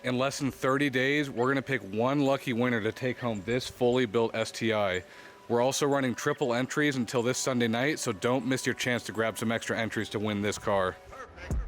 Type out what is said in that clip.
In less than 30 days, we're gonna pick one lucky winner to take home this fully built STI. We're also running triple entries until this Sunday night, so don't miss your chance to grab some extra entries to win this car. Perfect.